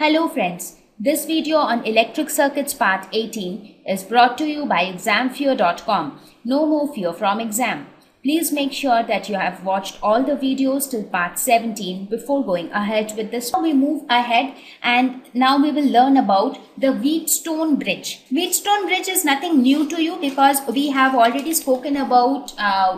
Hello friends, this video on Electric Circuits Part 18 is brought to you by examfear.com. No more fear from exam. Please make sure that you have watched all the videos till part 17 before going ahead with this. Now we move ahead and now we will learn about the Wheatstone bridge. Wheatstone bridge is nothing new to you because we have already spoken about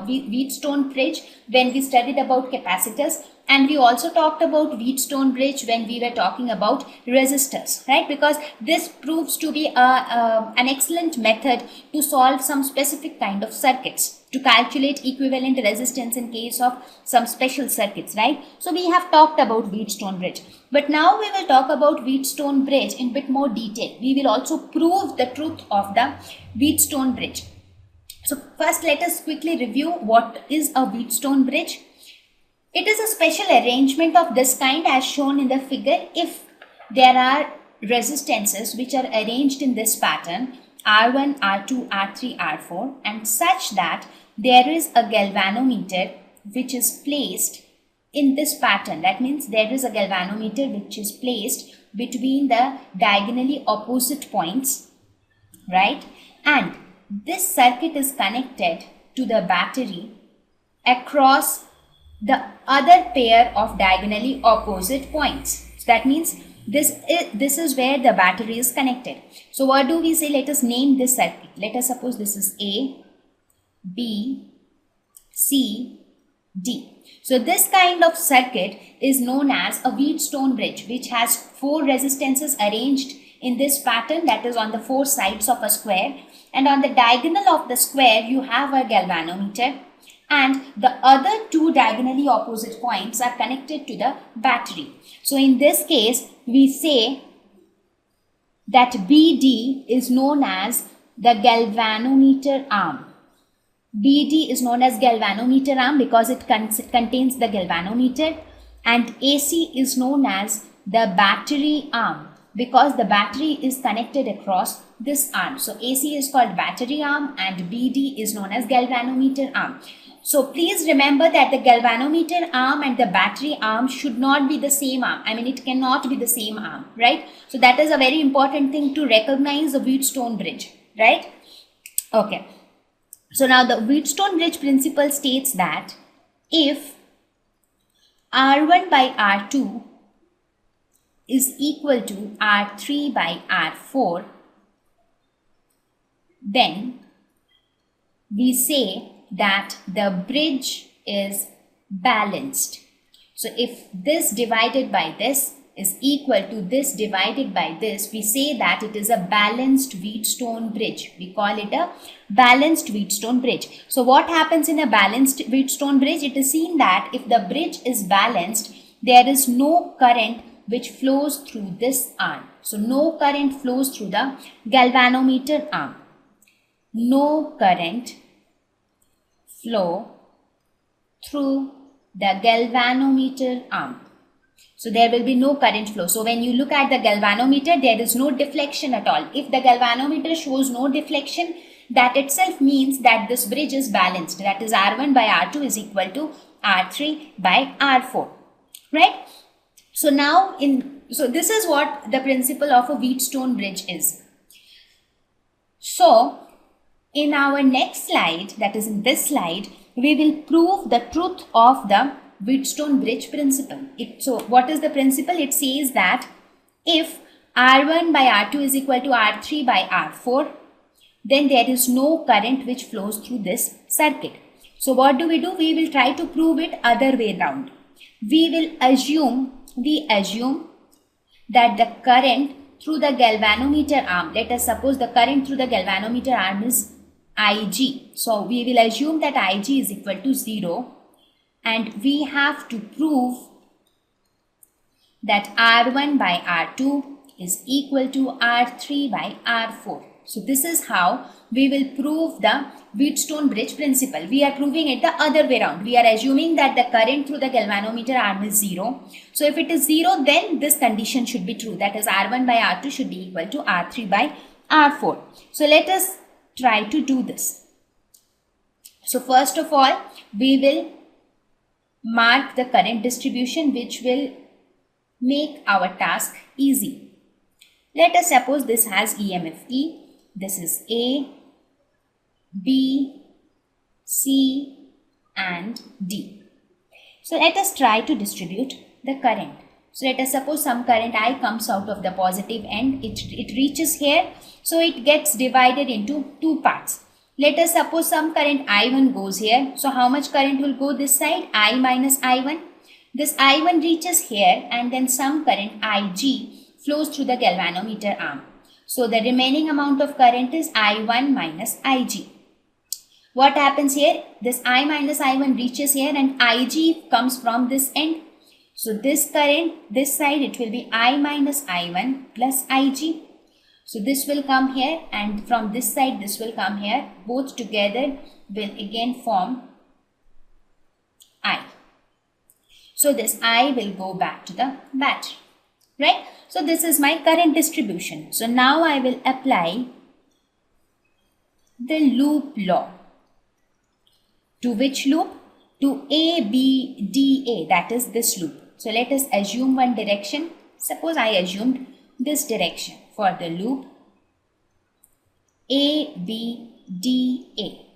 Wheatstone bridge when we studied about capacitors. And we also talked about Wheatstone bridge when we were talking about resistors, right? Because this proves to be an excellent method to solve some specific kind of circuits, to calculate equivalent resistance in case of some special circuits, right? So we have talked about Wheatstone bridge. But now we will talk about Wheatstone bridge in bit more detail. We will also prove the truth of the Wheatstone bridge. So first let us quickly review what is a Wheatstone bridge. It is a special arrangement of this kind as shown in the figure if there are resistances which are arranged in this pattern R1, R2, R3, R4 and such that there is a galvanometer which is placed in this pattern. That means there is a galvanometer which is placed between the diagonally opposite points, right? And this circuit is connected to the battery across the other pair of diagonally opposite points. So that means this is where the battery is connected. So what do we say? Let us name this circuit. Let us suppose this is A, B, C, D. So this kind of circuit is known as a Wheatstone bridge, which has four resistances arranged in this pattern, that is on the four sides of a square, and on the diagonal of the square you have a galvanometer, and the other two diagonally opposite points are connected to the battery. So in this case, we say that BD is known as the galvanometer arm. BD is known as galvanometer arm because it contains the galvanometer, and AC is known as the battery arm because the battery is connected across this arm. So AC is called battery arm and BD is known as galvanometer arm. So please remember that the galvanometer arm and the battery arm should not be the same arm. I mean, it cannot be the same arm, right? So that is a very important thing to recognize the Wheatstone bridge, right? Okay. So now the Wheatstone bridge principle states that if R1 by R2 is equal to R3 by R4, then we say that the bridge is balanced. So if this divided by this is equal to this divided by this, we say that it is a balanced Wheatstone bridge. We call it a balanced Wheatstone bridge. So what happens in a balanced Wheatstone bridge? It is seen that if the bridge is balanced, there is no current which flows through this arm. So no current flows through the galvanometer arm. No current flow through the galvanometer arm. So there will be no current flow. So when you look at the galvanometer, there is no deflection at all. If the galvanometer shows no deflection, that itself means that this bridge is balanced. That is R1 by R2 is equal to R3 by R4, right? So now so this is what the principle of a Wheatstone bridge is. So in our next slide, that is in this slide, we will prove the truth of the Wheatstone bridge principle. So what is the principle? It says that if R1 by R2 is equal to R3 by R4, then there is no current which flows through this circuit. So what do? We will try to prove it other way around. We assume that the current through the galvanometer arm, let us suppose the current through the galvanometer arm is Ig. So we will assume that Ig is equal to 0 and we have to prove that R1 by R2 is equal to R3 by R4. So this is how we will prove the Wheatstone bridge principle. We are proving it the other way around. We are assuming that the current through the galvanometer arm is 0. So if it is 0, then this condition should be true. That is R1 by R2 should be equal to R3 by R4. So let us try to do this. So first of all, we will mark the current distribution which will make our task easy. Let us suppose this has EMF E. This is A, B, C and D. So let us try to distribute the current. So let us suppose some current I comes out of the positive end. It reaches here. So it gets divided into two parts. Let us suppose some current I1 goes here. So how much current will go this side? I minus I1. This I1 reaches here and then some current Ig flows through the galvanometer arm. So the remaining amount of current is I1 minus Ig. What happens here? This I minus I1 reaches here and Ig comes from this end. So this current, this side, it will be I minus I1 plus Ig. So this will come here and from this side this will come here. Both together will again form I. So this I will go back to the battery, right? So this is my current distribution. So now I will apply the loop law. To which loop? To A, B, D, A, that is this loop. So let us assume one direction. Suppose I assumed this direction for the loop A, B, D, A.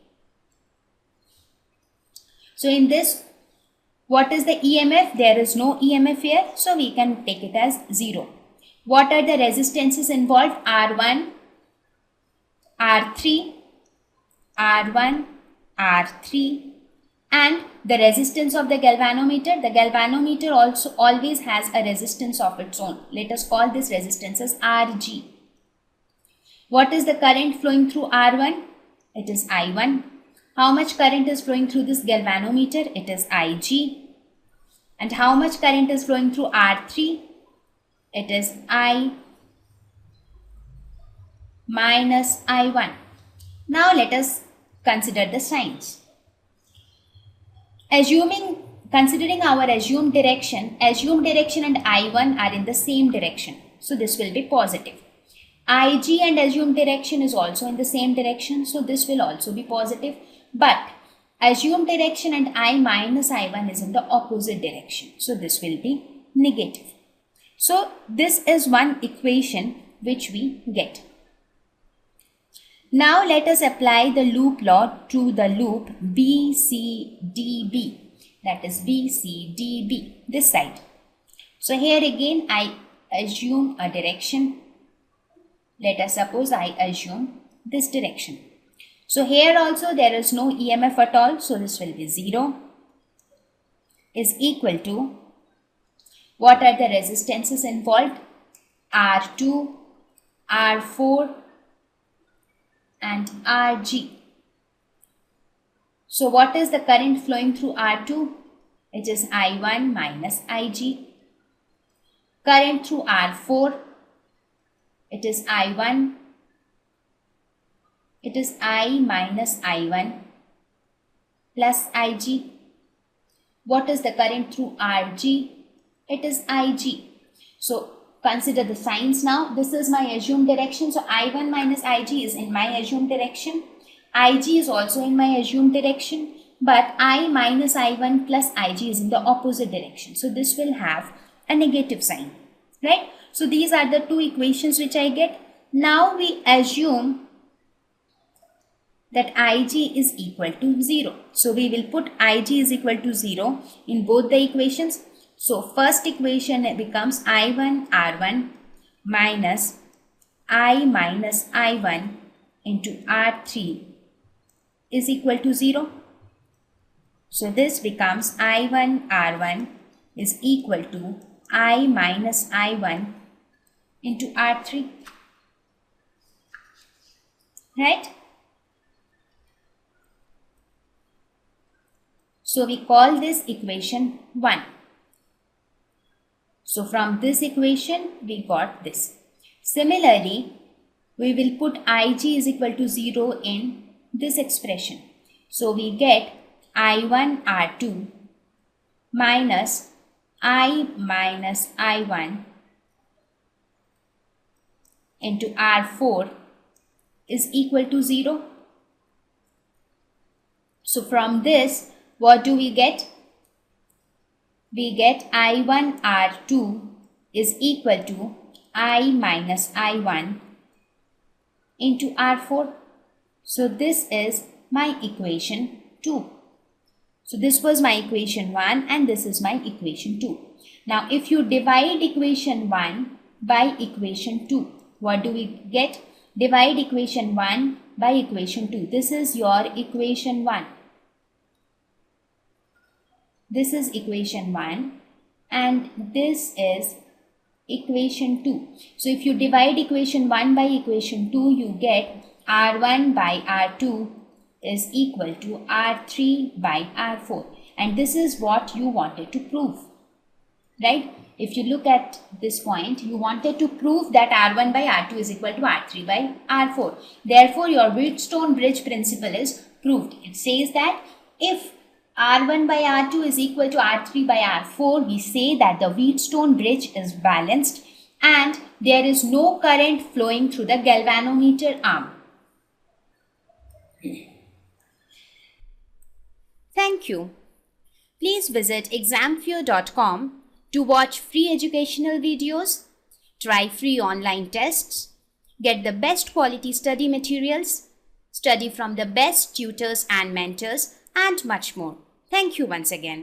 So in this, what is the EMF? There is no EMF here, so we can take it as 0. What are the resistances involved? R1, R3, R1, R3 and the resistance of the galvanometer. The galvanometer also always has a resistance of its own. Let us call this resistance as Rg. What is the current flowing through R1? It is I1. How much current is flowing through this galvanometer? It is Ig. And how much current is flowing through R3? It is I minus I1. Now let us consider the signs. Considering our assumed direction and I1 are in the same direction. So this will be positive. Ig and assumed direction is also in the same direction. So this will also be positive. But assumed direction and I minus I1 is in the opposite direction. So this will be negative. So this is one equation which we get. Now let us apply the loop law to the loop BCDB, that is BCDB, this side. So here again I assume a direction. Let us suppose I assume this direction. So here also there is no EMF at all, so this will be 0 is equal to, what are the resistances involved? R2, R4 and Rg. So what is the current flowing through R2? It is I1 minus Ig. Current through R4, it is I1. It is I minus I1 plus Ig. What is the current through Rg? It is Ig. So consider the signs now. This is my assumed direction. So I1 minus Ig is in my assumed direction. Ig is also in my assumed direction. But I minus I1 plus Ig is in the opposite direction. So this will have a negative sign. Right? So these are the two equations which I get. Now we assume that Ig is equal to 0. So we will put Ig is equal to 0 in both the equations. So first equation becomes I1 R1 minus I minus I1 into R3 is equal to 0. So this becomes I1 R1 is equal to I minus I1 into R3. Right? So we call this equation 1. So from this equation we got this. Similarly, we will put Ig is equal to 0 in this expression. So we get I1 R2 minus I minus I1 into R4 is equal to 0. So from this, what do we get? We get I1 R2 is equal to I minus I1 into R4. So this is my equation 2. So this was my equation 1 and this is my equation 2. Now if you divide equation 1 by equation 2, what do we get? Divide equation 1 by equation 2. This is your equation 1. This is equation 1 and this is equation 2. So if you divide equation 1 by equation 2, you get R1 by R2 is equal to R3 by R4. And this is what you wanted to prove, right? If you look at this point, you wanted to prove that R1 by R2 is equal to R3 by R4. Therefore, your Wheatstone bridge principle is proved. It says that if R1 by R2 is equal to R3 by R4, we say that the Wheatstone bridge is balanced and there is no current flowing through the galvanometer arm. Thank you. Please visit examfear.com to watch free educational videos, try free online tests, get the best quality study materials, study from the best tutors and mentors, and much more. Thank you once again.